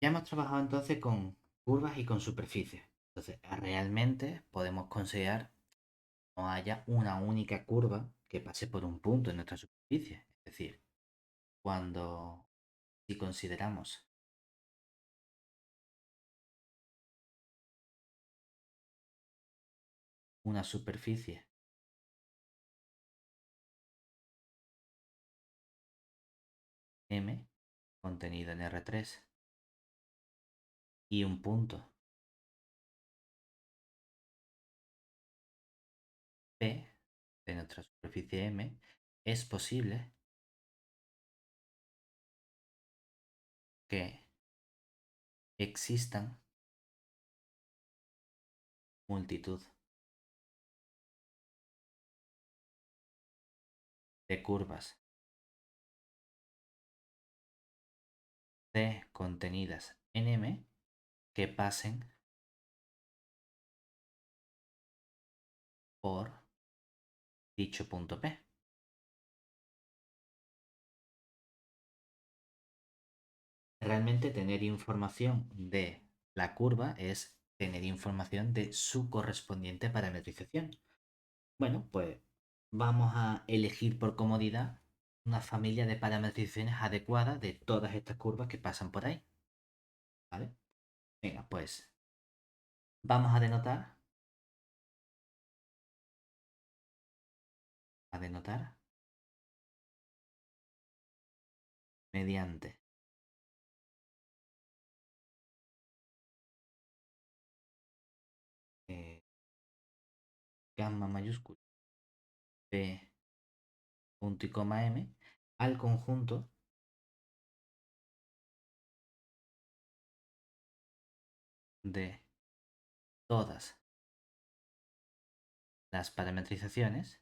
Ya hemos trabajado entonces con curvas y con superficies. Entonces, realmente podemos considerar que no haya una única curva que pase por un punto en nuestra superficie. Es decir, si consideramos una superficie M contenido en R3 y un punto P de nuestra superficie M, es posible que existan multitud de curvas C contenidas en M que pasen por dicho punto P. Realmente tener información de la curva es tener información de su correspondiente parametrización. Bueno, pues vamos a elegir por comodidad una familia de parametrizaciones adecuadas de todas estas curvas que pasan por ahí. ¿Vale? Venga, pues vamos a denotar mediante eh, gamma mayúscula P punto y coma M al conjunto de todas las parametrizaciones,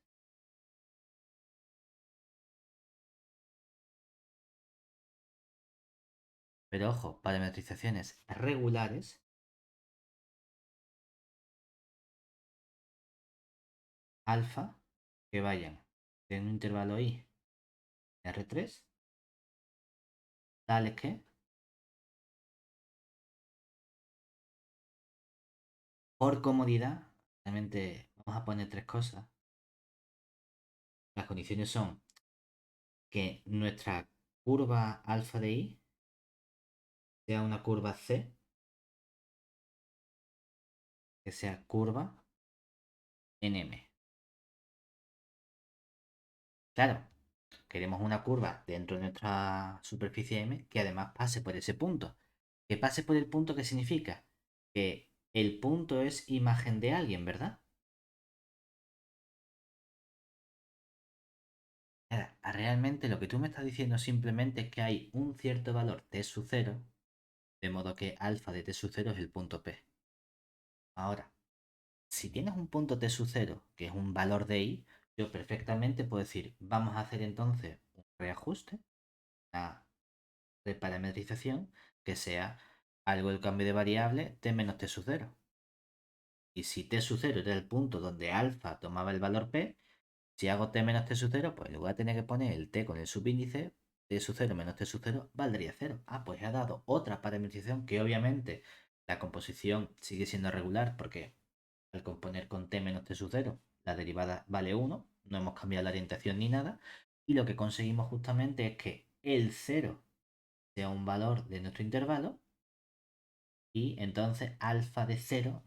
pero ojo, parametrizaciones regulares alfa que vayan en un intervalo i R3, tales que por comodidad, realmente vamos a poner tres cosas. Las condiciones son que nuestra curva alfa de i sea una curva C, que sea curva en M. Claro, queremos una curva dentro de nuestra superficie M que además pase por ese punto. Que pase por el punto, ¿qué significa? Que el punto es imagen de alguien, ¿verdad? Ahora, realmente lo que tú me estás diciendo simplemente es que hay un cierto valor t sub 0, de modo que alfa de t sub 0 es el punto P. Ahora, si tienes un punto t sub 0, que es un valor de i, yo perfectamente puedo decir, vamos a hacer entonces un reajuste, una reparametrización, que sea algo del cambio de variable t menos t sub 0. Y si t sub 0 era el punto donde alfa tomaba el valor P, si hago t menos t sub 0, pues en lugar de tener que poner el t con el subíndice, t sub 0 menos t sub 0 valdría 0. Ah, pues ha dado otra parametrización que obviamente la composición sigue siendo regular porque al componer con t menos t sub 0 la derivada vale 1, no hemos cambiado la orientación ni nada, y lo que conseguimos justamente es que el 0 sea un valor de nuestro intervalo y entonces alfa de 0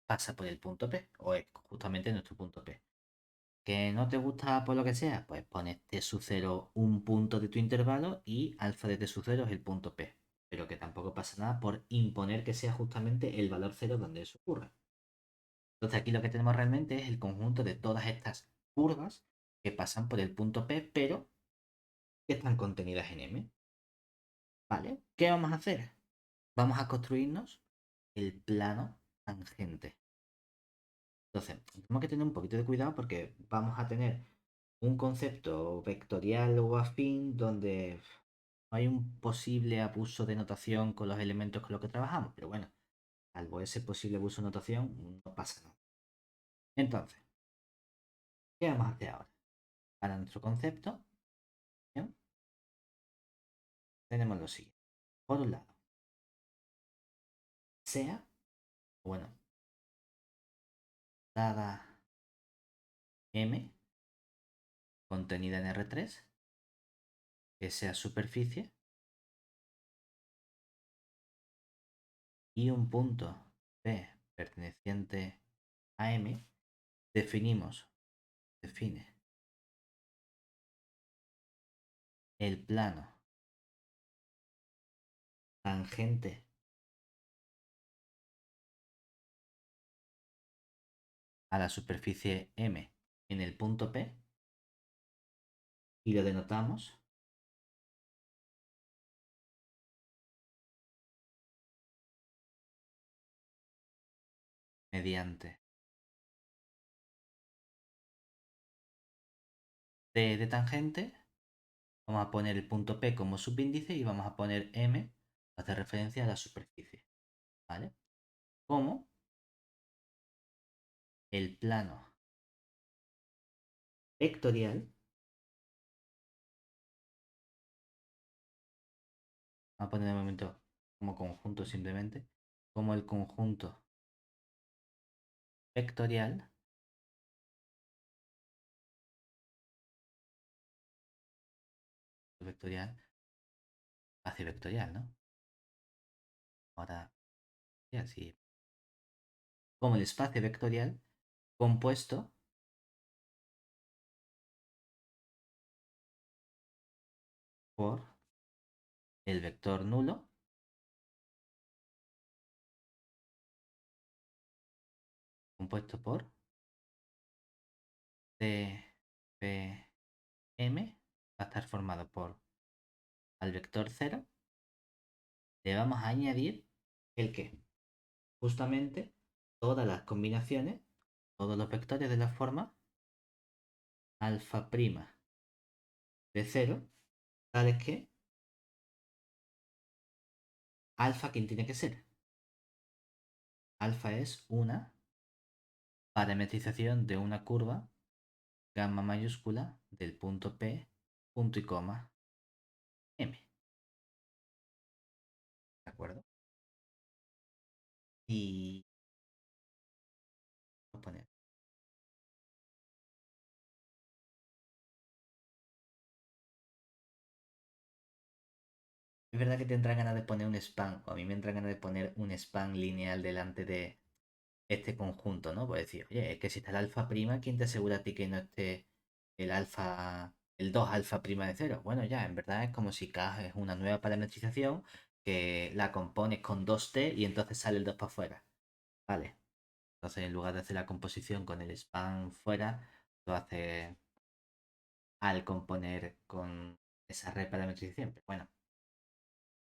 pasa por el punto P, o es justamente nuestro punto P. ¿Que no te gusta por lo que sea? Pues pones t sub 0 un punto de tu intervalo y alfa de t sub 0 es el punto P. Pero que tampoco pasa nada por imponer que sea justamente el valor 0 donde eso ocurra. Entonces aquí lo que tenemos realmente es el conjunto de todas estas curvas que pasan por el punto P, pero que están contenidas en M. ¿Vale? ¿Qué vamos a hacer? Vamos a construirnos el plano tangente. Entonces, tenemos que tener un poquito de cuidado porque vamos a tener un concepto vectorial o afín donde no hay un posible abuso de notación con los elementos con los que trabajamos. Pero bueno, salvo ese posible abuso de notación, no pasa nada. Entonces, ¿qué vamos a hacer ahora? Para nuestro concepto, ¿bien? Tenemos lo siguiente. Por un lado, sea, bueno, dada M contenida en R3, que sea superficie, y un punto P perteneciente a M, define el plano tangente a la superficie M en el punto P y lo denotamos mediante T de tangente. Vamos a poner el punto P como subíndice y vamos a poner M para hacer referencia a la superficie. ¿Vale? Como el plano vectorial, vamos a poner de momento como conjunto simplemente, como el conjunto vectorial, vectorial, espacio vectorial, ¿no? Ahora, y así, como el espacio vectorial compuesto por el vector nulo compuesto por TPM, va a estar formado por al vector 0, le vamos a añadir el que justamente todas las combinaciones, todos los vectores de la forma alfa prima de 0, tales que alfa, ¿quién tiene que ser? Alfa es una parametrización de una curva gamma mayúscula del punto P, punto y coma, M. ¿De acuerdo? Y vamos a poner. Es verdad que te entra ganas de poner un span, o a mí me entra ganas de poner un span lineal delante de este conjunto, ¿no? Pues decir, oye, es que si está el alfa prima, ¿quién te asegura a ti que no esté el alfa, el 2 alfa prima de cero? Bueno, ya, en verdad es como si K es una nueva parametrización que la compones con 2T y entonces sale el 2 para afuera. Vale. Entonces, en lugar de hacer la composición con el span fuera, lo hace al componer con esa reparametrización. Pero bueno,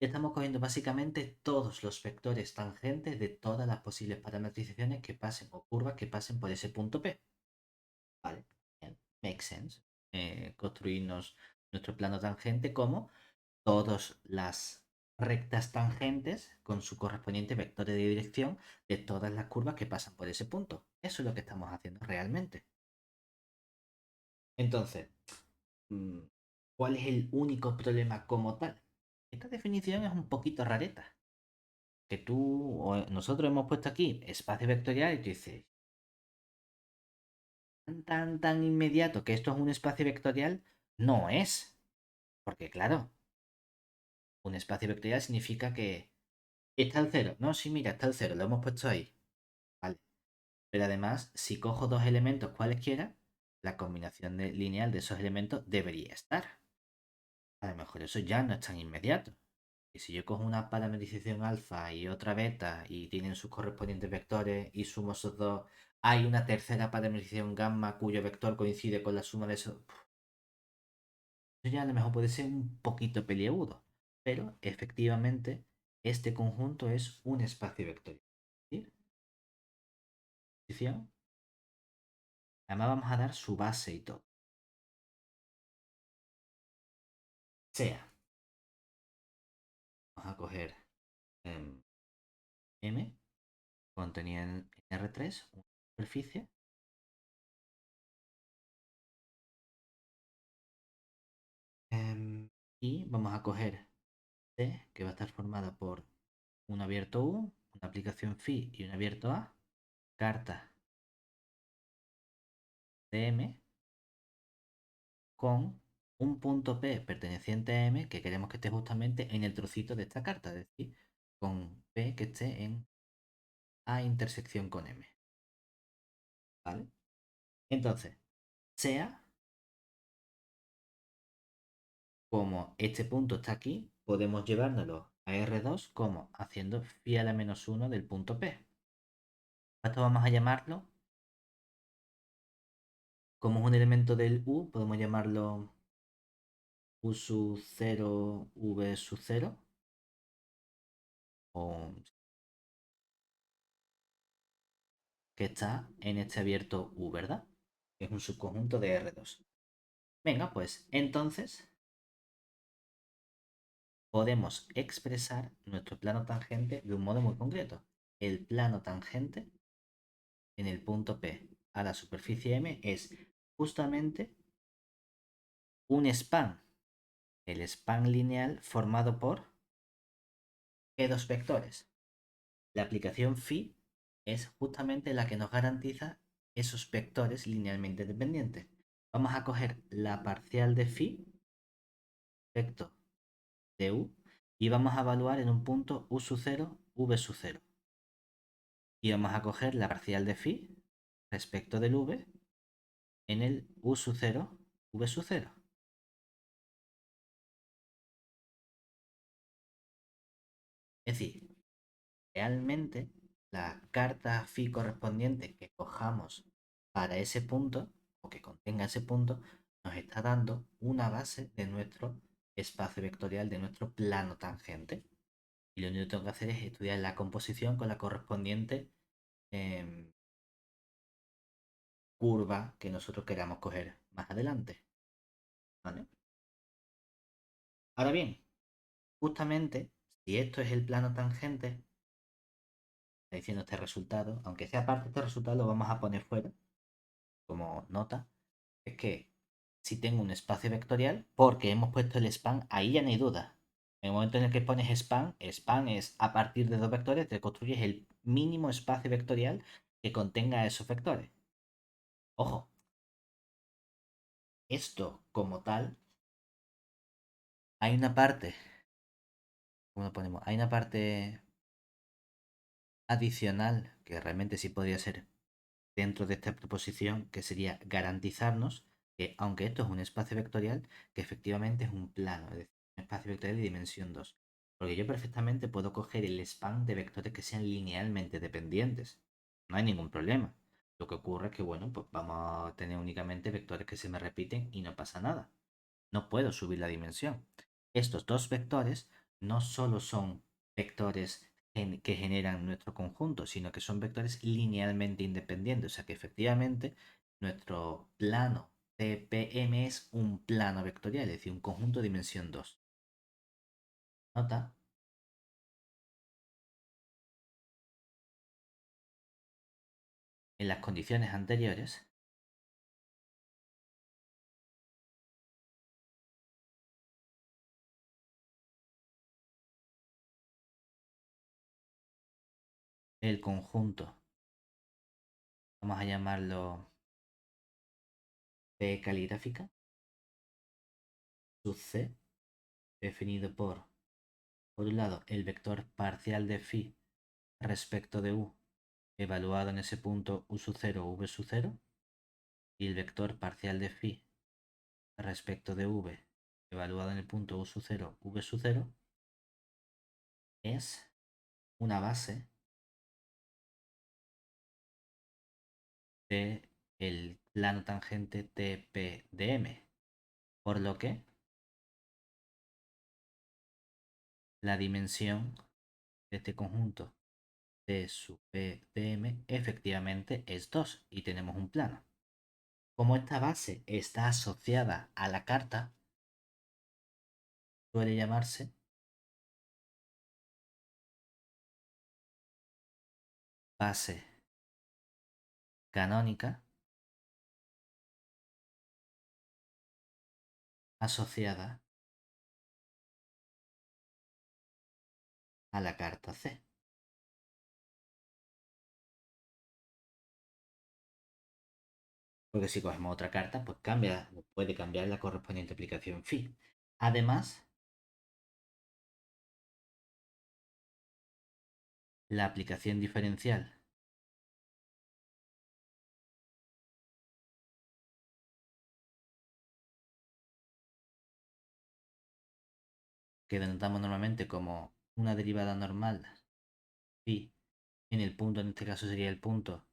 estamos cogiendo básicamente todos los vectores tangentes de todas las posibles parametrizaciones que pasen o curvas que pasen por ese punto P. Vale, bien, makes sense. Construirnos nuestro plano tangente como todas las rectas tangentes con su correspondiente vector de dirección de todas las curvas que pasan por ese punto. Eso es lo que estamos haciendo realmente. Entonces, mm, ¿cuál es el único problema como tal? Esta definición es un poquito rareta. Que tú o nosotros hemos puesto aquí espacio vectorial y tú dices, tan inmediato que esto es un espacio vectorial, no es. Porque claro, un espacio vectorial significa que está el cero. No, sí, mira, está el cero, lo hemos puesto ahí. Vale. Pero además, si cojo dos elementos cualesquiera, la combinación lineal de esos elementos debería estar. A lo mejor eso ya no es tan inmediato. Y si yo cojo una parametrización alfa y otra beta y tienen sus correspondientes vectores y sumo esos dos, hay una tercera parametrización gamma cuyo vector coincide con la suma de esos. Eso ya a lo mejor puede ser un poquito peliagudo, pero efectivamente este conjunto es un espacio vectorial. ¿Sí? Posición. Además vamos a dar su base y todo. Sea, vamos a coger M contenida en R3, una superficie. Y vamos a coger C, que va a estar formada por un abierto U, un una aplicación phi y un abierto A, carta DM con un punto P perteneciente a M que queremos que esté justamente en el trocito de esta carta, es decir, con P que esté en A intersección con M. ¿Vale? Entonces, sea como este punto está aquí, podemos llevárnoslo a R2 como haciendo phi a la menos 1 del punto P. Esto vamos a llamarlo, como es un elemento del U, podemos llamarlo U sub 0, V sub 0, o que está en este abierto U, ¿verdad? Que es un subconjunto de R2. Venga, pues entonces podemos expresar nuestro plano tangente de un modo muy concreto. El plano tangente en el punto P a la superficie M es justamente un span, el span lineal formado por ¿qué dos vectores? La aplicación phi es justamente la que nos garantiza esos vectores linealmente dependientes. Vamos a coger la parcial de phi, vector de u, y vamos a evaluar en un punto u sub 0, v sub 0. Y vamos a coger la parcial de phi respecto del v en el u sub 0, v sub 0. Es decir, realmente la carta phi correspondiente que cojamos para ese punto o que contenga ese punto nos está dando una base de nuestro espacio vectorial, de nuestro plano tangente. Y lo único que tengo que hacer es estudiar la composición con la correspondiente eh, curva que nosotros queramos coger más adelante. ¿Vale? Ahora bien, justamente si esto es el plano tangente, está diciendo este resultado, aunque sea parte de este resultado, lo vamos a poner fuera como nota, es que si tengo un espacio vectorial, porque hemos puesto el span, ahí ya no hay duda. En el momento en el que pones span, span es a partir de dos vectores, te construyes el mínimo espacio vectorial que contenga esos vectores. Ojo, esto como tal, hay una parte, ¿cómo lo ponemos? Hay una parte adicional que realmente sí podría ser dentro de esta proposición, que sería garantizarnos que, aunque esto es un espacio vectorial, que efectivamente es un plano, es decir, un espacio vectorial de dimensión 2. Porque yo perfectamente puedo coger el span de vectores que sean linealmente dependientes. No hay ningún problema. Lo que ocurre es que, bueno, pues vamos a tener únicamente vectores que se me repiten y no pasa nada. No puedo subir la dimensión. Estos dos vectores no solo son vectores que generan nuestro conjunto, sino que son vectores linealmente independientes. O sea que efectivamente nuestro plano TPM es un plano vectorial, es decir, un conjunto de dimensión 2. Nota, en las condiciones anteriores, el conjunto, vamos a llamarlo P caligráfica, sub C, definido por un lado, el vector parcial de phi respecto de u evaluado en ese punto u sub 0 o v sub 0 y el vector parcial de phi respecto de v evaluado en el punto u sub 0 v sub 0 es una base de el plano tangente TPDM, por lo que la dimensión de este conjunto T sub PDM efectivamente es 2 y tenemos un plano. Como esta base está asociada a la carta, suele llamarse base canónica asociada a la carta C. Porque si cogemos otra carta, pues cambia, puede cambiar la correspondiente aplicación phi. Además, la aplicación diferencial, que denotamos normalmente como una derivada normal phi en el punto, en este caso sería el punto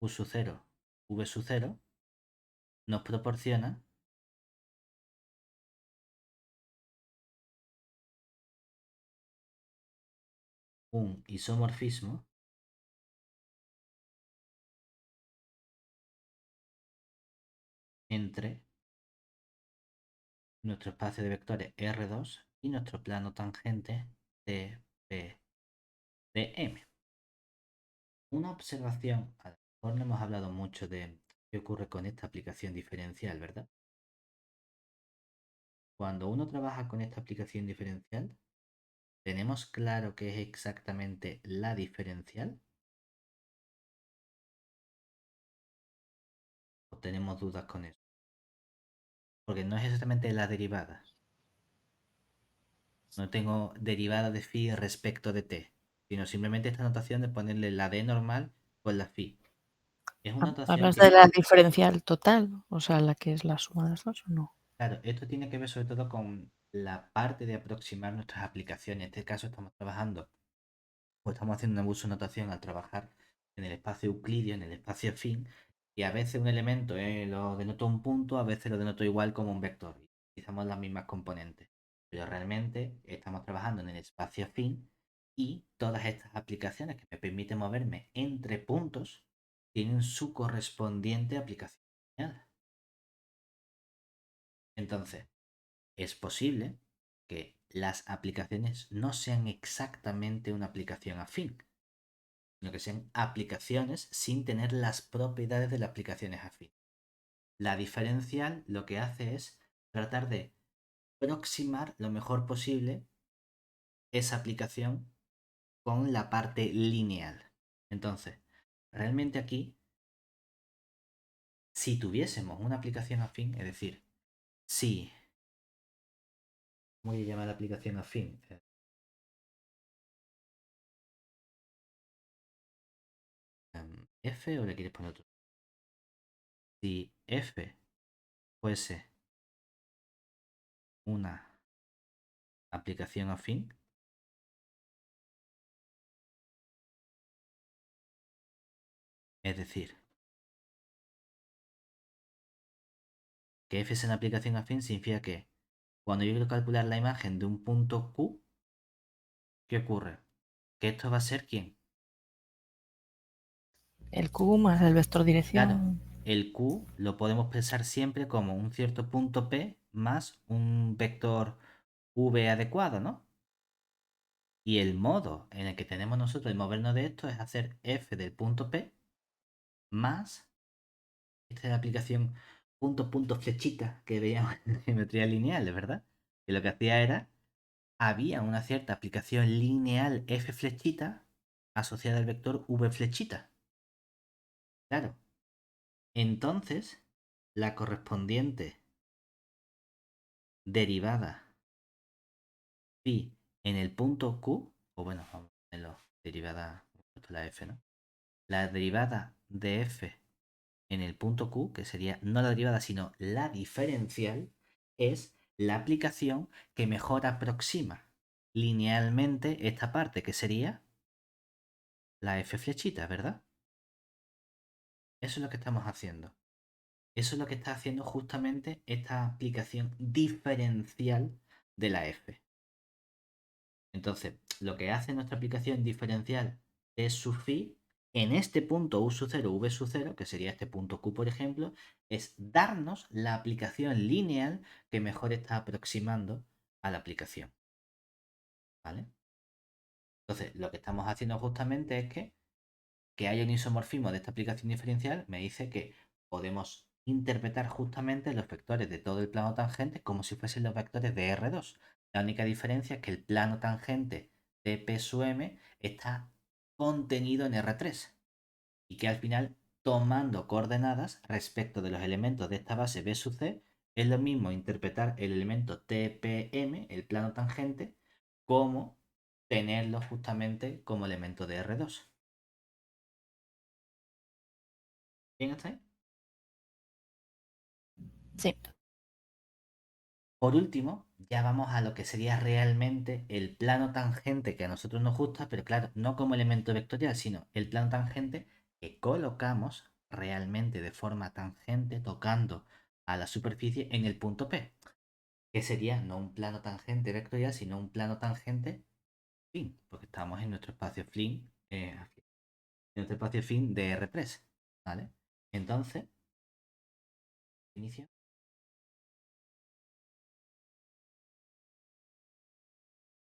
u sub 0, v sub 0, nos proporciona un isomorfismo entre nuestro espacio de vectores R2 y nuestro plano tangente dm. Una observación, a lo mejor no hemos hablado mucho de qué ocurre con esta aplicación diferencial, ¿verdad? Cuando uno trabaja con esta aplicación diferencial, ¿tenemos claro qué es exactamente la diferencial? ¿O tenemos dudas con eso? Porque no es exactamente la derivada. No tengo derivada de phi respecto de t, sino simplemente esta notación de ponerle la d normal con la phi. Es una notación ¿Hablas que, de la diferencial total? O sea, la que es la suma de las dos o no. claro, esto tiene que ver sobre todo con la parte de aproximar nuestras aplicaciones. En este caso estamos trabajando, o estamos haciendo un abuso de notación al trabajar en el espacio euclidio, en el espacio fin, y a veces un elemento lo denoto un punto, a veces lo denoto igual como un vector. Utilizamos las mismas componentes, pero realmente estamos trabajando en el espacio fin y todas estas aplicaciones que me permiten moverme entre puntos tienen su correspondiente aplicación lineal. Entonces, es posible que las aplicaciones no sean exactamente una aplicación afín, sino que sean aplicaciones sin tener las propiedades de las aplicaciones afín. La diferencial lo que hace es tratar de aproximar lo mejor posible esa aplicación con la parte lineal. Entonces, realmente aquí, si tuviésemos una aplicación afín, es decir, si, ¿cómo se llama la aplicación afín? ¿F o le quieres poner otro? Si F fuese una aplicación afín, es decir, que F es una aplicación afín significa que cuando yo quiero calcular la imagen de un punto Q, ¿qué ocurre? Que esto va a ser ¿quién? El Q más el vector Claro, dirección. el Q lo podemos pensar siempre como un cierto punto P más un vector V adecuado, ¿no? Y el modo en el que tenemos nosotros de movernos de esto es hacer F del punto P más, esta es la aplicación punto flechita que veíamos en geometría lineal, ¿verdad? Que lo que hacía era, había una cierta aplicación lineal F flechita asociada al vector V flechita. Claro. Entonces, la correspondiente derivada phi en el punto Q, o bueno, vamos a ponerlo derivada, la F, ¿no? La derivada de F en el punto Q, que sería no la derivada, sino la diferencial, es la aplicación que mejor aproxima linealmente esta parte, que sería la F flechita, ¿verdad? Eso es lo que estamos haciendo. Eso es lo que está haciendo justamente esta aplicación diferencial de la F. Entonces, lo que hace nuestra aplicación diferencial de sub phi en este punto u sub 0, v sub 0, que sería este punto q, por ejemplo, es darnos la aplicación lineal que mejor está aproximando a la aplicación. ¿Vale? Entonces, lo que estamos haciendo justamente es que haya un isomorfismo de esta aplicación diferencial me dice que podemos interpretar justamente los vectores de todo el plano tangente como si fuesen los vectores de R2. La única diferencia es que el plano tangente de P sub M está contenido en R3 y que al final tomando coordenadas respecto de los elementos de esta base B sub C. Es lo mismo interpretar el elemento TPM, el plano tangente, como tenerlo justamente como elemento de R2. ¿Bien hasta ahí? Sí. Por último, ya vamos a lo que sería realmente el plano tangente que a nosotros nos gusta, pero claro, no como elemento vectorial, sino el plano tangente que colocamos realmente de forma tangente tocando a la superficie en el punto P, que sería no un plano tangente vectorial, sino un plano tangente fin, porque estamos en nuestro espacio fin, en nuestro espacio fin de R3, ¿vale? Entonces, inicio.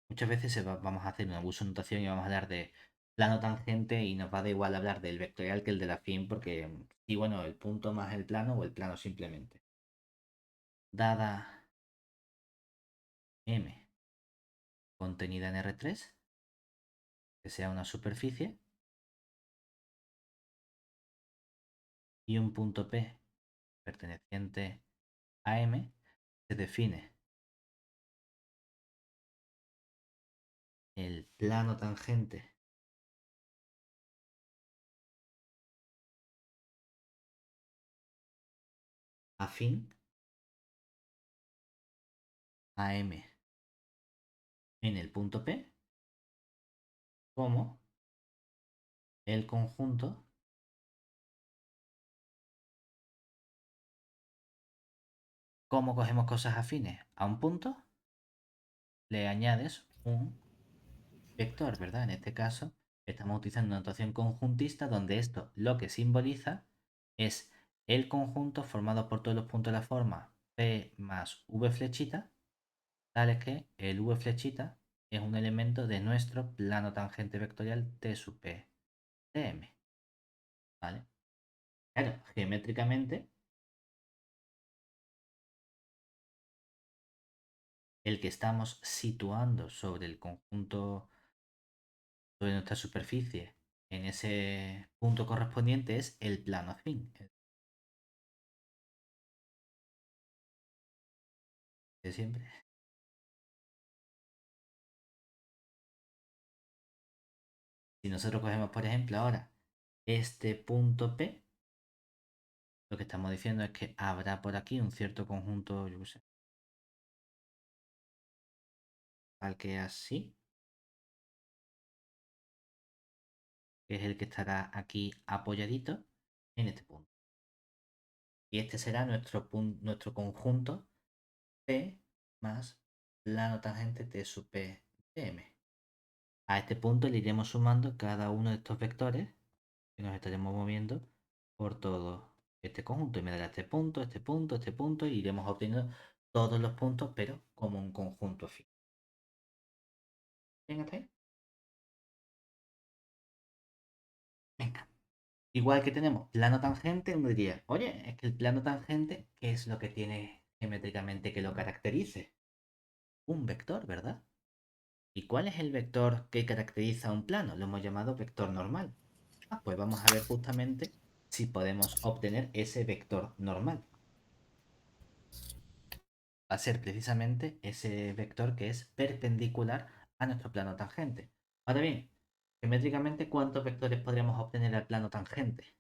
Muchas veces vamos a hacer un abuso de notación y vamos a hablar de plano tangente y nos va a dar igual hablar del vectorial que el de la fin porque, y bueno, el punto más el plano o el plano simplemente. Dada M contenida en R3, que sea una superficie, y un punto P perteneciente a M, se define el plano tangente afín a M en el punto P como el conjunto. ¿Cómo cogemos cosas afines? A un punto le añades un vector, ¿verdad? En este caso estamos utilizando una notación conjuntista donde esto lo que simboliza es el conjunto formado por todos los puntos de la forma P más V flechita, tales que el V flechita es un elemento de nuestro plano tangente vectorial T sub P de M, ¿vale? Claro, geométricamente el que estamos situando sobre el conjunto, sobre nuestra superficie en ese punto correspondiente es el plano afín, de siempre. Si nosotros cogemos, por ejemplo, ahora este punto P, lo que estamos diciendo es que habrá por aquí un cierto conjunto, yo qué sé, tal que así, que es el que estará aquí apoyadito en este punto. Y este será nuestro conjunto P más plano tangente T sub P de M. A este punto le iremos sumando cada uno de estos vectores que nos estaremos moviendo por todo este conjunto. Y me dará este punto, este punto, este punto, y iremos obteniendo todos los puntos, pero como un conjunto fijo. ¿Bien hasta ahí? Venga. Igual que tenemos plano tangente, uno diría, oye, es que el plano tangente, ¿qué es lo que tiene geométricamente que lo caracterice? Un vector, ¿verdad? ¿Y cuál es el vector que caracteriza un plano? Lo hemos llamado vector normal. Pues vamos a ver justamente si podemos obtener ese vector normal. Va a ser precisamente ese vector que es perpendicular a nuestro plano tangente. Ahora bien, geométricamente, ¿cuántos vectores podríamos obtener al plano tangente?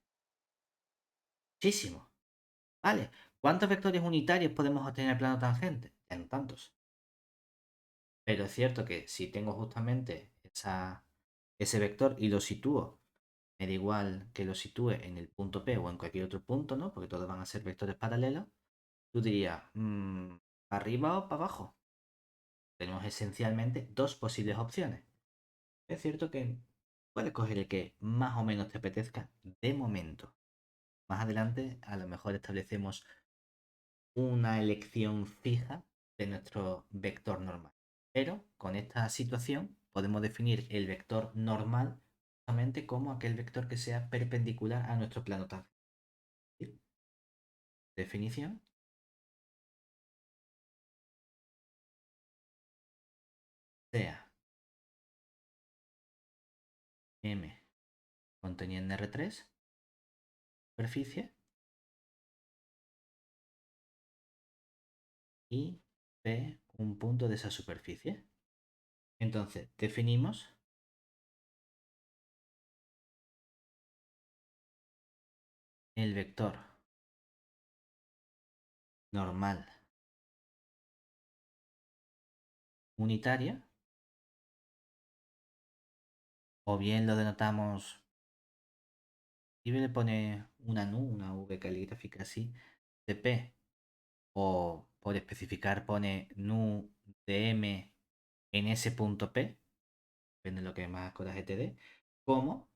Muchísimos. ¿Vale? ¿Cuántos vectores unitarios podemos obtener al plano tangente? Ya no tantos. Pero es cierto que si tengo justamente ese vector y lo sitúo, me da igual que lo sitúe en el punto P o en cualquier otro punto, ¿no? Porque todos van a ser vectores paralelos. Tú dirías, ¿para arriba o para abajo? Tenemos esencialmente dos posibles opciones. Es cierto que puedes coger el que más o menos te apetezca de momento. Más adelante a lo mejor establecemos una elección fija de nuestro vector normal. Pero con esta situación podemos definir el vector normal justamente como aquel vector que sea perpendicular a nuestro plano tangente. Definición: sea M contenido en R3 superficie y P un punto de esa superficie. Entonces, definimos el vector normal unitario, o bien lo denotamos, y le pone una NU, una V caligráfica así, de P, o por especificar pone NU de M en ese punto P, depende de lo que más coraje te dé, como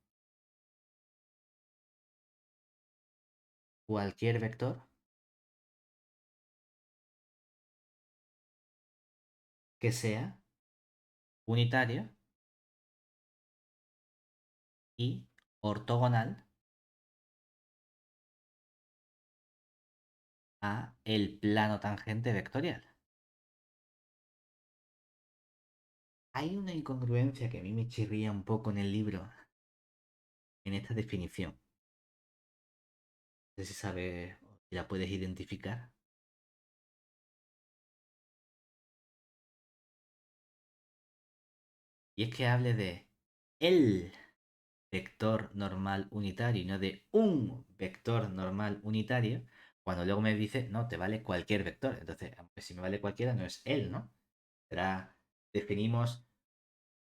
cualquier vector que sea unitario y ortogonal a el plano tangente vectorial. Hay una incongruencia que a mí me chirría un poco en el libro, en esta definición. No sé si sabes o si la puedes identificar. Y es que hable de el vector normal unitario y no de un vector normal unitario, cuando luego me dice, no, te vale cualquier vector. Entonces, aunque si me vale cualquiera, no es él, ¿no? Será, definimos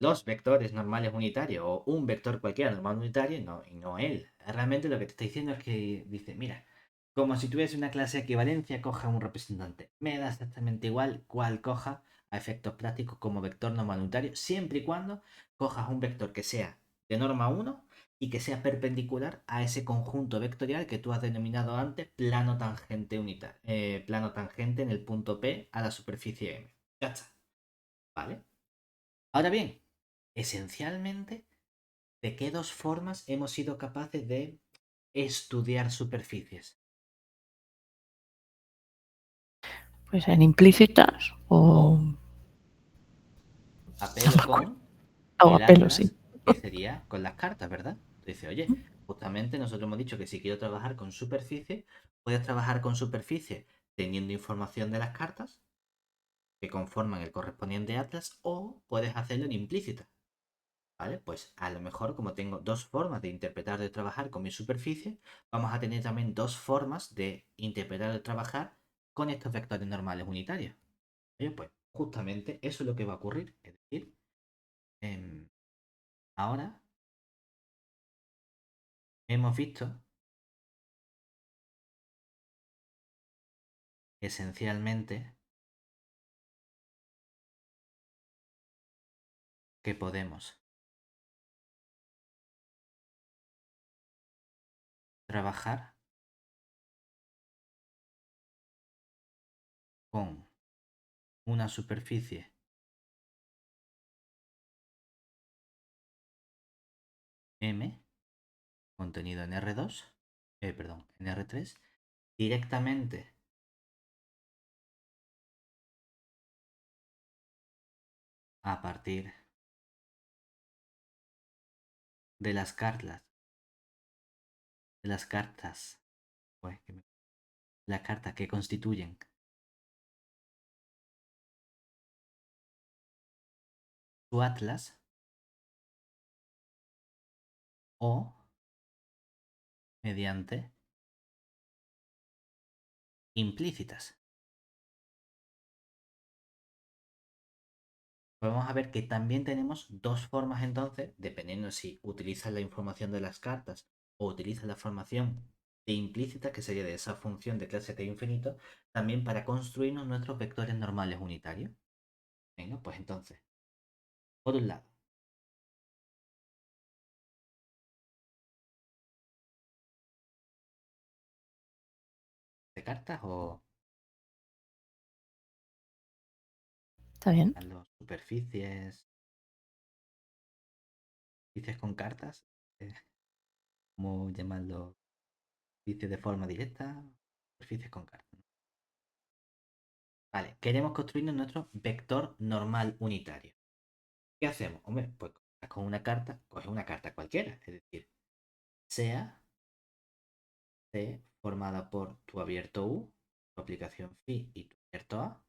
los vectores normales unitarios o un vector cualquiera normal unitario y no él. Realmente lo que te está diciendo es que dice, mira, como si tuviese una clase de equivalencia, coja un representante. Me da exactamente igual cuál coja a efectos prácticos como vector normal unitario, siempre y cuando cojas un vector que sea de norma 1 y que sea perpendicular a ese conjunto vectorial que tú has denominado antes plano tangente unitario, plano tangente en el punto P a la superficie M. Ya está, ¿vale? Ahora bien, esencialmente, ¿de qué dos formas hemos sido capaces de estudiar superficies? Pues en implícitas o O no me apelo acuerdo. con O a el pelo, sí. Atlas, que sería con las cartas, ¿verdad? Dice, oye, justamente nosotros hemos dicho que si quiero trabajar con superficie, puedes trabajar con superficie teniendo información de las cartas que conforman el correspondiente Atlas o puedes hacerlo en implícita. ¿Vale? Pues a lo mejor, como tengo dos formas de interpretar de trabajar con mi superficie, vamos a tener también dos formas de interpretar de trabajar con estos vectores normales unitarios. Oye, pues justamente eso es lo que va a ocurrir. Es decir, em, ahora hemos visto esencialmente que podemos trabajar con una superficie M contenido en R2, perdón, en R3, directamente a partir de las cartas, pues, las cartas que constituyen su atlas o mediante implícitas. Pues vamos a ver que también tenemos dos formas entonces, dependiendo si utilizas la información de las cartas o utilizas la formación de implícita, que sería de esa función de clase T infinito, también para construirnos nuestros vectores normales unitarios. Venga, pues entonces, por un lado, de cartas o Está bien. las superficies, superficies con cartas, eh, ¿cómo llamarlo? Superficies de forma directa, superficies con cartas. Vale, queremos construirnos nuestro vector normal unitario. ¿Qué hacemos? Hombre, pues con una carta, coge una carta cualquiera, es decir, sea C formada por tu abierto U, tu aplicación phi y tu abierto A,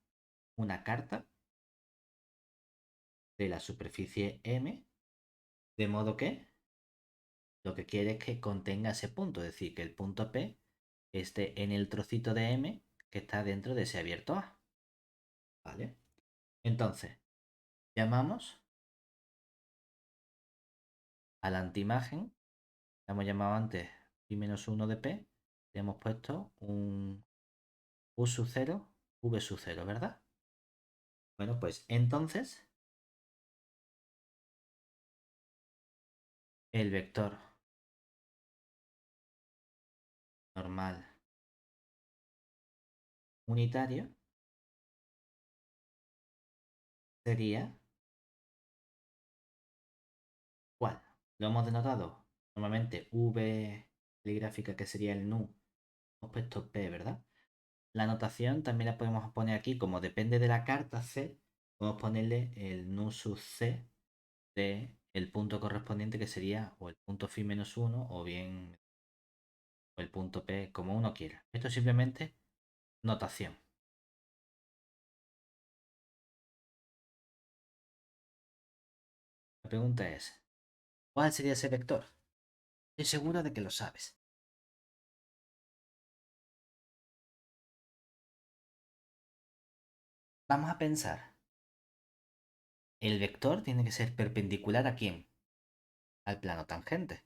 una carta de la superficie M, de modo que lo que quiere es que contenga ese punto, es decir, que el punto P esté en el trocito de M que está dentro de ese abierto A. ¿Vale? Entonces, llamamos a la antiimagen, la hemos llamado antes pi-1 de P, le hemos puesto un U sub 0, V sub 0, ¿verdad? Bueno, pues entonces el vector normal unitario sería ¿cuál? Lo hemos denotado normalmente V gráfica que sería el nu, hemos puesto P, ¿verdad? La notación también la podemos poner aquí, como depende de la carta C, podemos ponerle el nu sub C de el punto correspondiente que sería o el punto phi menos 1 o bien el punto P, como uno quiera. Esto es simplemente notación. La pregunta es, ¿cuál sería ese vector? Estoy seguro de que lo sabes. Vamos a pensar. El vector tiene que ser perpendicular ¿a quién? Al plano tangente.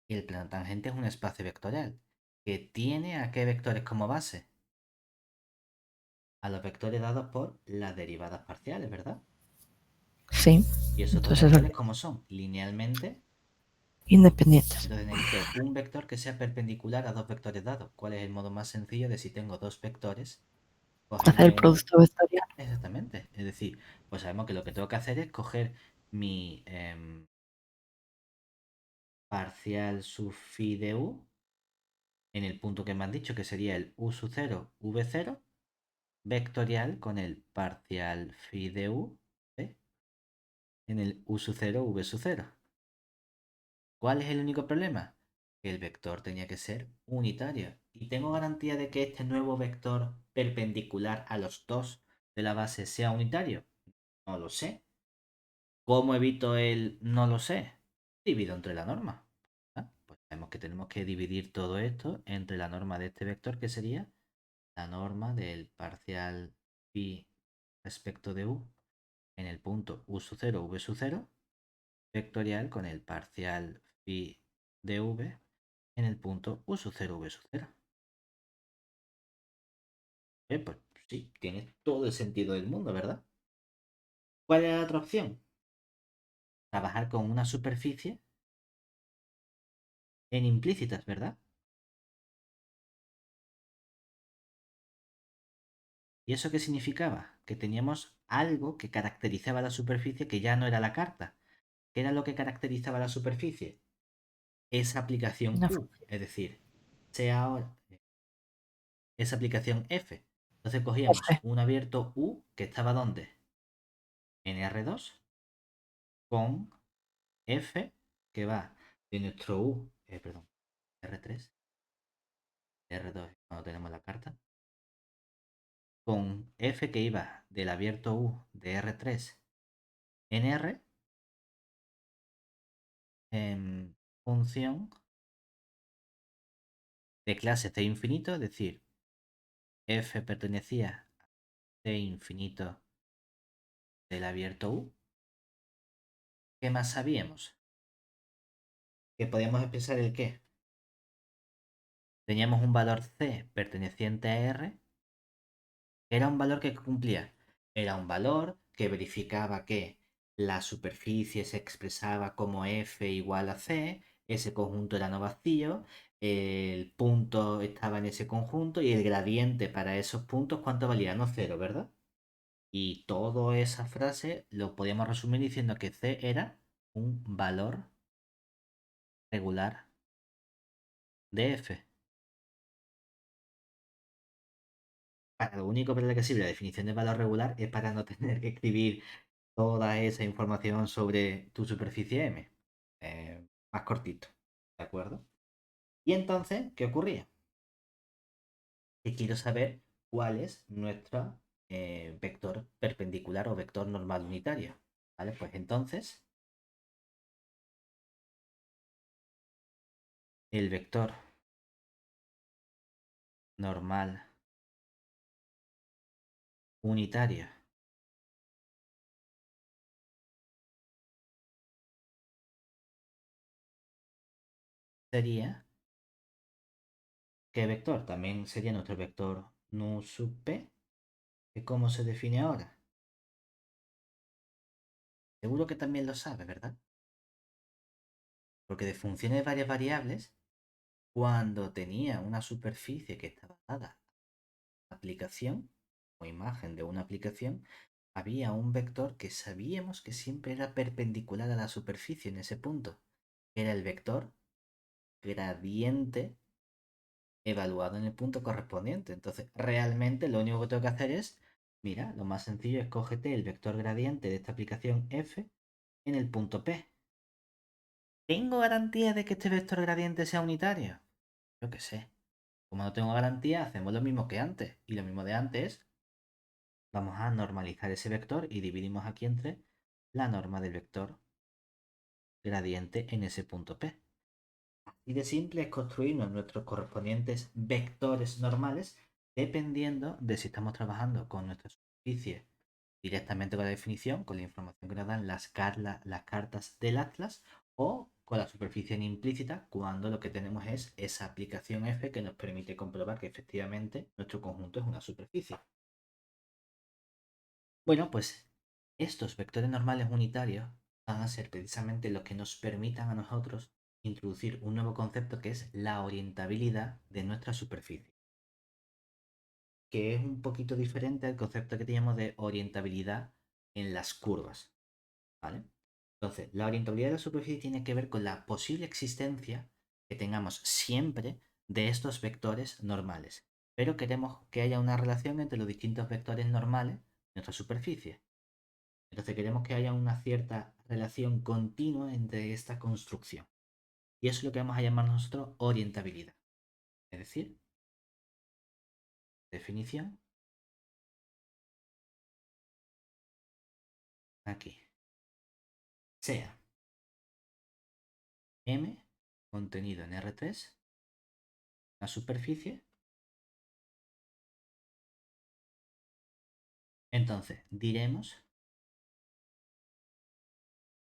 Y el plano tangente es un espacio vectorial. ¿Que tiene a qué vectores como base? A los vectores dados por las derivadas parciales, ¿verdad? Sí. ¿Y esos dos Entonces, vectores cómo son? Linealmente. independientes. Entonces necesito un vector que sea perpendicular a dos vectores dados. ¿Cuál es el modo más sencillo de si tengo dos vectores? Hacer el Cogerme... producto vectorial. Exactamente. Es decir, pues sabemos que lo que tengo que hacer es coger mi parcial sub phi de u en el punto que me han dicho que sería el u sub 0, v0, vectorial con el parcial phi de u ¿eh? En el u sub 0, v sub 0. ¿Cuál es el único problema? Que el vector tenía que ser unitario. ¿Y tengo garantía de que este nuevo vector perpendicular a los dos de la base sea unitario? No lo sé. ¿Cómo evito el no lo sé? Divido entre la norma. Pues sabemos que tenemos que dividir todo esto entre la norma de este vector, que sería la norma del parcial phi respecto de u en el punto u sub 0, v sub 0, vectorial con el parcial phi de v en el punto u sub 0, v sub 0. Pues sí, tiene todo el sentido del mundo, ¿verdad? ¿Cuál es la otra opción? Trabajar con una superficie en implícitas, ¿verdad? ¿Y eso qué significaba? Que teníamos algo que caracterizaba la superficie que ya no era la carta. ¿Qué era lo que caracterizaba la superficie? Esa aplicación Una U, es decir, sea ahora esa aplicación F. Entonces cogíamos F. un abierto U que estaba ¿dónde? En R2 con F que va de nuestro U, perdón, R3, R2 cuando tenemos la carta, con F que iba del abierto U de R3 en R en función de clase C infinito, es decir, F pertenecía a C infinito del abierto U. ¿Qué más sabíamos? Que podíamos expresar el qué. Teníamos un valor C perteneciente a R. Era un valor que cumplía. Era un valor que verificaba que la superficie se expresaba como F igual a C, ese conjunto era no vacío, el punto estaba en ese conjunto y el gradiente para esos puntos, ¿cuánto valía? No cero, ¿verdad? Y toda esa frase lo podíamos resumir diciendo que C era un valor regular de F. Para lo único para lo que sirve la definición de valor regular es para no tener que escribir toda esa información sobre tu superficie M. Más cortito, ¿de acuerdo? Y entonces, ¿qué ocurría? Que quiero saber cuál es nuestro vector perpendicular o vector normal unitario. ¿Vale? Pues entonces, el vector normal unitario sería, ¿qué vector? También sería nuestro vector nu sub p, que cómo se define ahora. Seguro que también lo sabe, ¿verdad? Porque de funciones de varias variables, cuando tenía una superficie que estaba dada a la aplicación o imagen de una aplicación, había un vector que sabíamos que siempre era perpendicular a la superficie en ese punto, que era el vector gradiente evaluado en el punto correspondiente. Entonces, realmente lo único que tengo que hacer es, mira, lo más sencillo es cógete el vector gradiente de esta aplicación f en el punto P. ¿Tengo garantía de que este vector gradiente sea unitario? Yo qué sé. Como no tengo garantía, hacemos lo mismo que antes. Y lo mismo de antes, vamos a normalizar ese vector y dividimos aquí entre la norma del vector gradiente en ese punto P. Y de simple es construirnos nuestros correspondientes vectores normales dependiendo de si estamos trabajando con nuestra superficie directamente con la definición, con la información que nos dan las cartas del Atlas, o con la superficie implícita cuando lo que tenemos es esa aplicación F que nos permite comprobar que efectivamente nuestro conjunto es una superficie. Bueno, pues estos vectores normales unitarios van a ser precisamente los que nos permitan a nosotros introducir un nuevo concepto que es la orientabilidad de nuestra superficie, que es un poquito diferente al concepto que teníamos de orientabilidad en las curvas, ¿vale? Entonces, la orientabilidad de la superficie tiene que ver con la posible existencia que tengamos siempre de estos vectores normales, pero queremos que haya una relación entre los distintos vectores normales de nuestra superficie. Entonces queremos que haya una cierta relación continua entre esta construcción. Y eso es lo que vamos a llamar nosotros orientabilidad. Es decir, definición aquí. Sea M contenido en R3, la superficie. Entonces diremos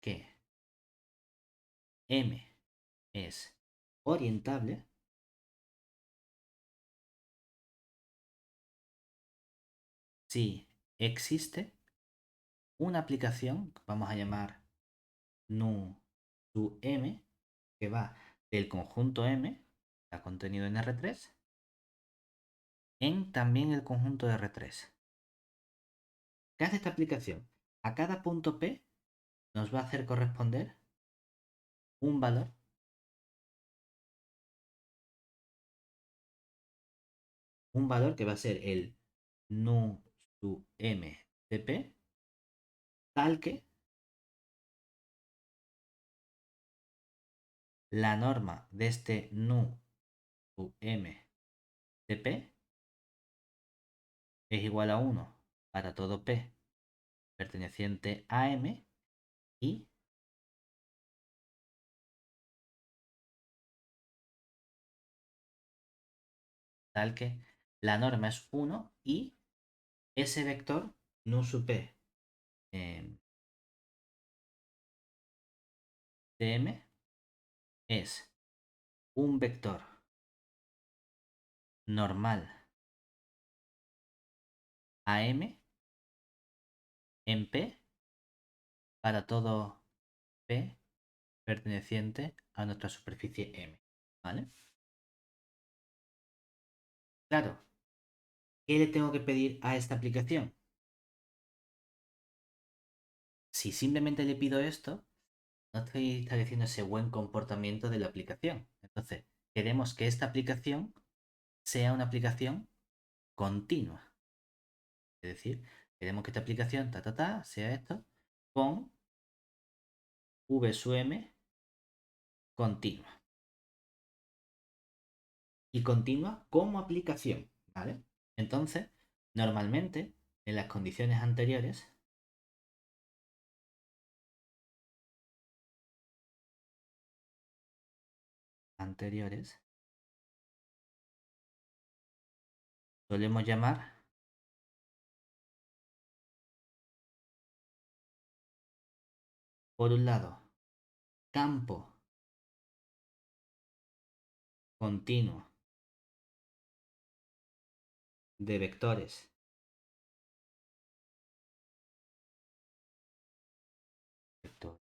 que M es orientable si existe una aplicación, vamos a llamar nu su M, que va del conjunto M, está contenido en R3, en también el conjunto de R3. ¿Qué hace esta aplicación? A cada punto P nos va a hacer corresponder un valor que va a ser el nu su M de P, tal que la norma de este nu su M de P es igual a 1 para todo P perteneciente a M y tal que la norma es 1 y ese vector nu sub P de M es un vector normal a M en P para todo P perteneciente a nuestra superficie M. ¿Vale? Claro, ¿qué le tengo que pedir a esta aplicación? Si simplemente le pido esto, no estoy estableciendo ese buen comportamiento de la aplicación. Entonces, queremos que esta aplicación sea una aplicación continua. Es decir, queremos que esta aplicación, sea esto, con V sub M continua. y continua como aplicación, ¿vale? Entonces, normalmente, en las condiciones anteriores, solemos llamar, por un lado, campo continuo de vectores, vector,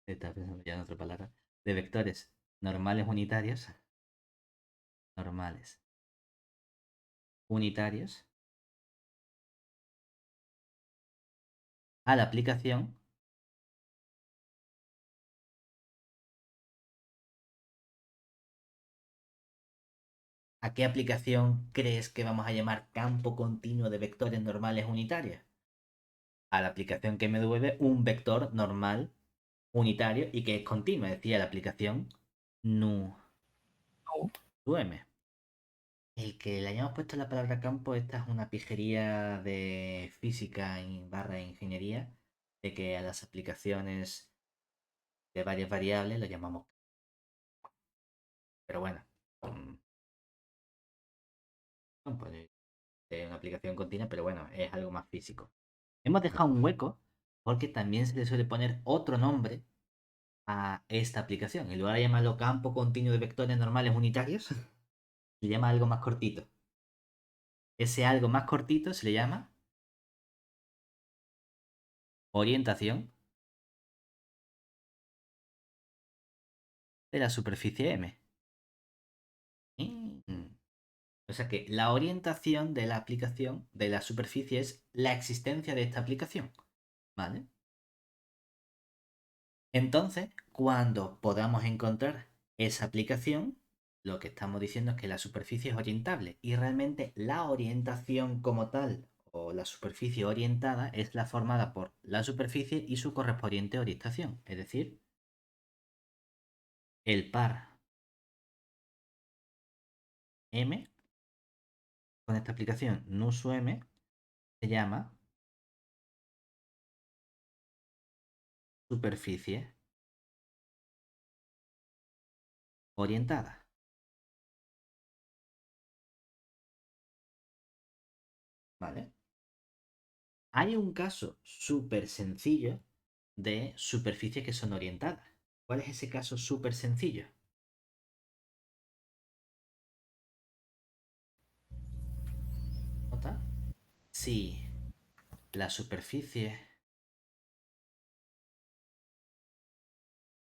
estaba pensando ya en otra palabra, de vectores normales unitarios, a la aplicación. ¿A qué aplicación crees que vamos a llamar campo continuo de vectores normales unitarios? A la aplicación que me devuelve un vector normal unitario y que es continuo, es decir, a la aplicación nu No. m. El que le hayamos puesto la palabra campo, esta es una pijería de física y barra ingeniería, de que a las aplicaciones de varias variables lo llamamos. Pero bueno, pues, es una aplicación continua, pero bueno, es algo más físico. Hemos dejado un hueco porque también se le suele poner otro nombre a esta aplicación. En lugar de llamarlo campo continuo de vectores normales unitarios, se llama algo más cortito. Ese algo más cortito se le llama orientación de la superficie M. Mm. O sea que la orientación de la aplicación de la superficie es la existencia de esta aplicación. ¿Vale? Entonces, cuando podamos encontrar esa aplicación, lo que estamos diciendo es que la superficie es orientable y realmente la orientación como tal o la superficie orientada es la formada por la superficie y su correspondiente orientación, es decir, el par M con esta aplicación NUSU M se llama superficie orientada. ¿Vale? Hay un caso súper sencillo de superficies que son orientadas. ¿Cuál es ese caso súper sencillo? ¿Nota? Si la superficie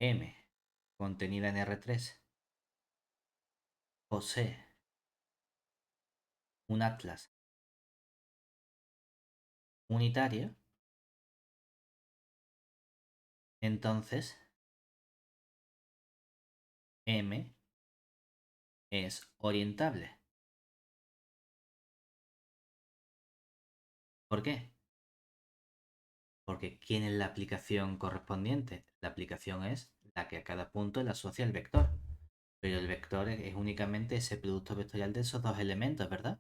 M contenida en R3 posee un atlas unitario, entonces M es orientable. ¿Por qué? Porque ¿quién es la aplicación correspondiente? La aplicación es la que a cada punto le asocia el vector. Pero el vector es únicamente ese producto vectorial de esos dos elementos, ¿verdad?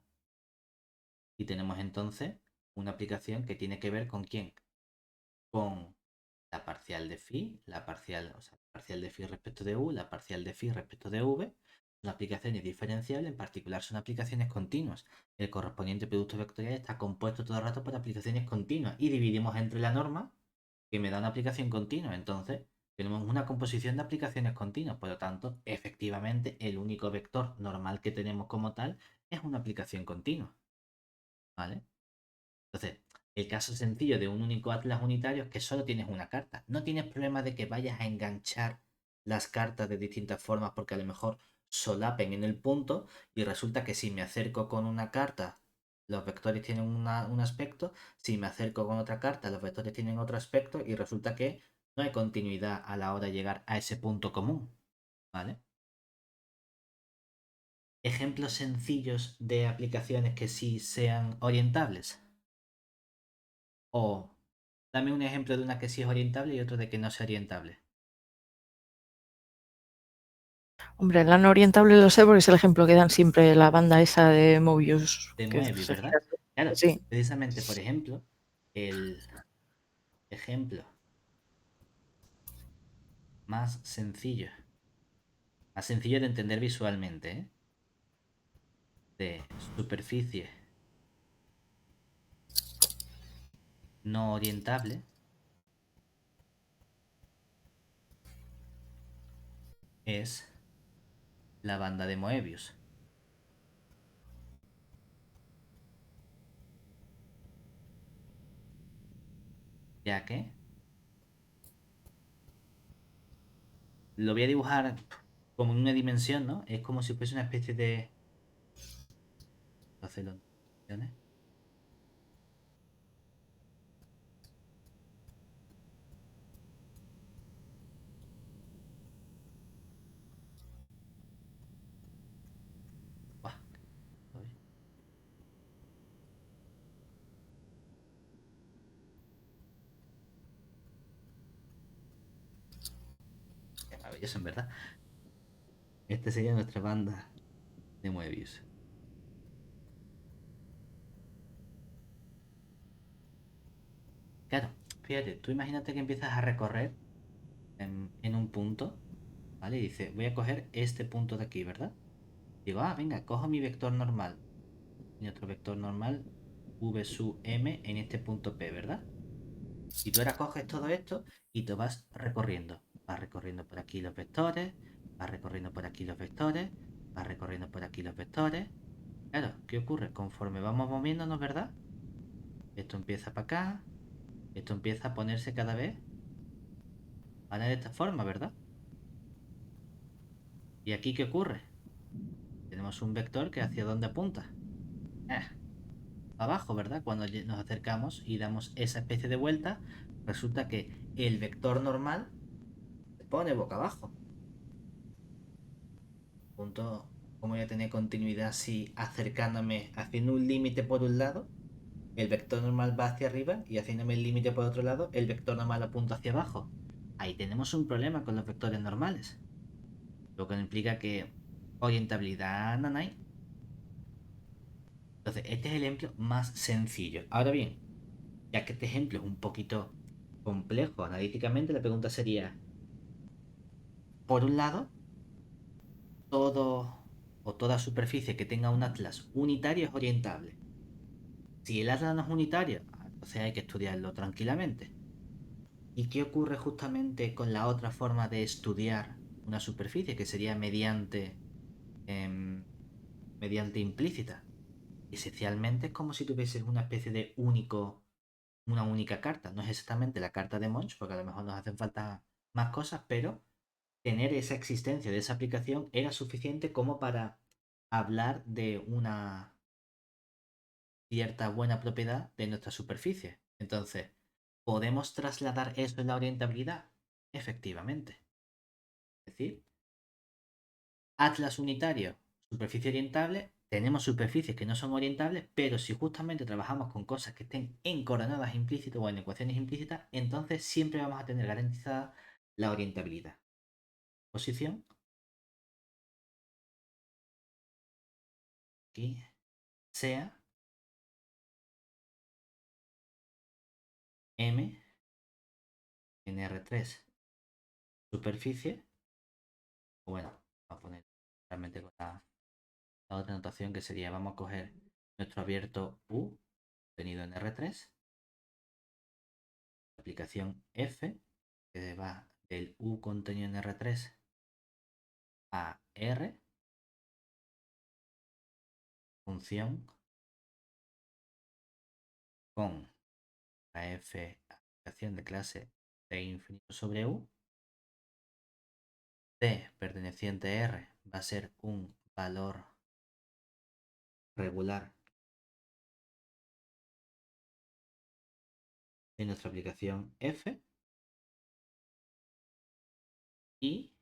Y tenemos entonces una aplicación que tiene que ver con quién. Con la parcial de phi, o sea, la parcial de phi respecto de u, la parcial de phi respecto de v. Son aplicaciones diferenciables, en particular son aplicaciones continuas. El correspondiente producto vectorial está compuesto todo el rato por aplicaciones continuas y dividimos entre la norma que me da una aplicación continua. Entonces, tenemos una composición de aplicaciones continuas. Por lo tanto, efectivamente, el único vector normal que tenemos como tal es una aplicación continua. ¿Vale? Entonces, el caso sencillo de un único atlas unitario es que solo tienes una carta. No tienes problema de que vayas a enganchar las cartas de distintas formas porque a lo mejor solapen en el punto y resulta que si me acerco con una carta, los vectores tienen un aspecto, si me acerco con otra carta, los vectores tienen otro aspecto y resulta que no hay continuidad a la hora de llegar a ese punto común. ¿Vale? Ejemplos sencillos de aplicaciones que sí sean orientables. O dame un ejemplo de una que sí es orientable y otro de que no sea orientable. Hombre, el ano orientable lo sé porque es el ejemplo que dan siempre la banda esa de Mobius. De Que Moebius, se ¿verdad? gira. Claro, Sí. precisamente, por ejemplo, el ejemplo más sencillo de entender visualmente, ¿eh? De superficie no orientable es la banda de Moebius, ya que lo voy a dibujar como en una dimensión, ¿no? Es como si fuese una especie de... Hacerlo en dimensiones. Buah, qué maravilloso, en verdad. Esta sería nuestra banda de Moebius. Claro, fíjate, tú imagínate que empiezas a recorrer en un punto, ¿vale? Y dices, voy a coger este punto de aquí, ¿verdad? Digo, venga, cojo mi vector normal. Mi otro vector normal, v sub m en este punto P, ¿verdad? Y tú ahora coges todo esto y te vas recorriendo. Vas recorriendo por aquí los vectores, vas recorriendo por aquí los vectores, vas recorriendo por aquí los vectores. Claro, ¿qué ocurre? Conforme vamos moviéndonos, ¿verdad? Esto empieza para acá, esto empieza a ponerse cada vez, ¿vale? De esta forma, ¿verdad? ¿Y aquí qué ocurre? Tenemos un vector que hacia dónde apunta. Eh, Abajo, ¿verdad? Cuando nos acercamos y damos esa especie de vuelta, resulta que el vector normal se pone boca abajo. Punto, ¿cómo voy a tener continuidad si acercándome, haciendo un límite por un lado, el vector normal va hacia arriba y haciéndome el límite por otro lado, el vector normal apunta hacia abajo? Ahí tenemos un problema con los vectores normales, lo que implica que orientabilidad nanay. Entonces, este es el ejemplo más sencillo. Ahora bien, ya que este ejemplo es un poquito complejo analíticamente, la pregunta sería, por un lado, todo o toda superficie que tenga un atlas unitario es orientable. Si el atlas no es unitario, entonces hay que estudiarlo tranquilamente. ¿Y qué ocurre justamente con la otra forma de estudiar una superficie, que sería em, mediante implícita? Esencialmente es como si tuvieses una especie de una única carta. No es exactamente la carta de Monch, porque a lo mejor nos hacen falta más cosas, pero tener esa existencia de esa aplicación era suficiente como para hablar de una cierta buena propiedad de nuestra superficie. Entonces, ¿podemos trasladar eso en la orientabilidad? Efectivamente. Es decir, atlas unitario, superficie orientable, tenemos superficies que no son orientables, pero si justamente trabajamos con cosas que estén en coordenadas implícitas o en ecuaciones implícitas, entonces siempre vamos a tener garantizada la orientabilidad. Posición, aquí, sea M en R3 superficie, o bueno, vamos a poner realmente con la otra notación que sería, vamos a coger nuestro abierto U tenido en R3, aplicación F, que va del U contenido en R3 a R, función con la F aplicación de clase de infinito sobre U, T perteneciente a R va a ser un valor regular de nuestra aplicación F, y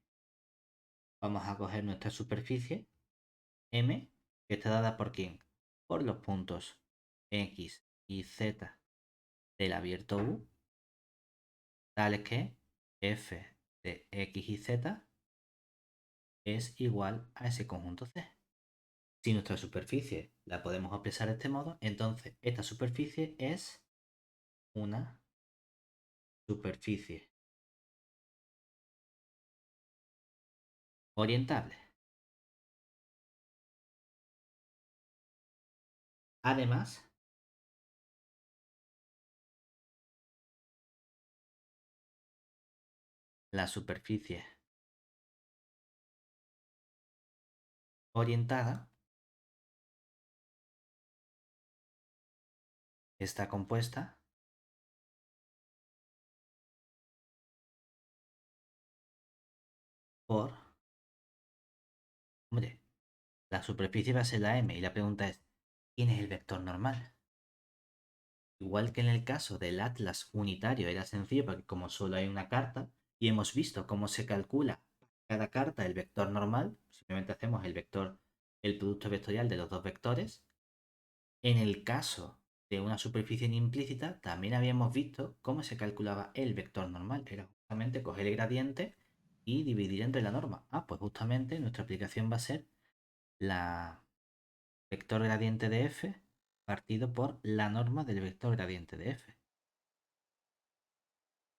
vamos a coger nuestra superficie M, que está dada por quién? Por los puntos X y Z del abierto U, tales que f de X y Z es igual a ese conjunto C. Si nuestra superficie la podemos expresar de este modo, entonces esta superficie es una superficie orientable. Además, la superficie orientada está compuesta por, hombre, la superficie va a ser la M y la pregunta es, ¿quién es el vector normal? Igual que en el caso del atlas unitario era sencillo porque como solo hay una carta y hemos visto cómo se calcula cada carta el vector normal, simplemente hacemos el producto vectorial de los dos vectores. En el caso de una superficie implícita también habíamos visto cómo se calculaba el vector normal. Era justamente coger el gradiente y dividir entre la norma. Pues justamente nuestra aplicación va a ser la vector gradiente de f partido por la norma del vector gradiente de f.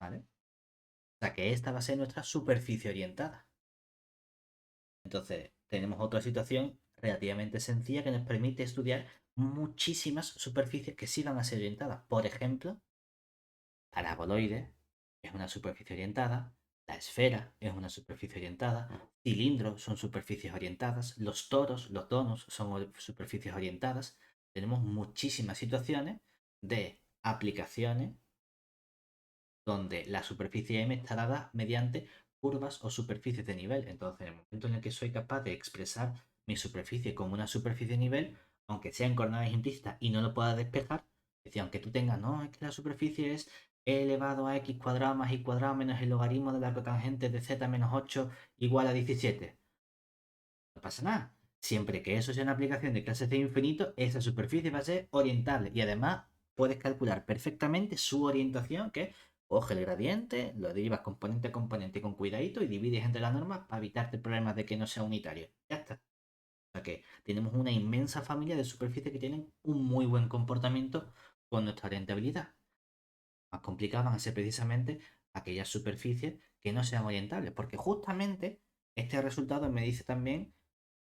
¿Vale? O sea que esta va a ser nuestra superficie orientada. Entonces, tenemos otra situación relativamente sencilla que nos permite estudiar muchísimas superficies que sí van a ser orientadas. Por ejemplo, paraboloide es una superficie orientada, la esfera es una superficie orientada, cilindros son superficies orientadas, los toros, los donos son superficies orientadas. Tenemos muchísimas situaciones de aplicaciones donde la superficie M está dada mediante curvas o superficies de nivel. Entonces, en el momento en el que soy capaz de expresar mi superficie como una superficie de nivel, aunque sea en coordenadas implícitas y no lo pueda despejar, es decir, aunque tú tengas, no, es que la superficie es e elevado a x cuadrado más y cuadrado menos el logaritmo de la cotangente de z menos 8 igual a 17. No pasa nada. Siempre que eso sea una aplicación de clases de infinito, esa superficie va a ser orientable y además puedes calcular perfectamente su orientación, que es coge el gradiente, lo derivas componente a componente con cuidadito y divides entre las normas para evitarte problemas de que no sea unitario. Ya está. O sea que tenemos una inmensa familia de superficies que tienen un muy buen comportamiento con nuestra orientabilidad. Más complicadas van a ser precisamente aquellas superficies que no sean orientables, porque justamente este resultado me dice también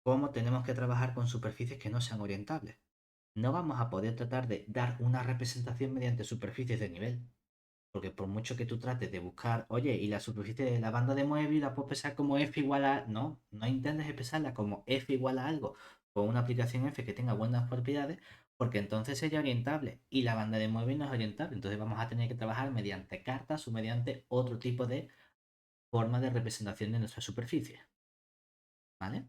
cómo tenemos que trabajar con superficies que no sean orientables. No vamos a poder tratar de dar una representación mediante superficies de nivel. Porque por mucho que tú trates de buscar, oye, y la superficie de la banda de Moebius la puedo expresar como f igual a... No, no intentes expresarla como f igual a algo con una aplicación f que tenga buenas propiedades, porque entonces sería orientable y la banda de Moebius no es orientable. Entonces vamos a tener que trabajar mediante cartas o mediante otro tipo de forma de representación de nuestra superficie. ¿Vale?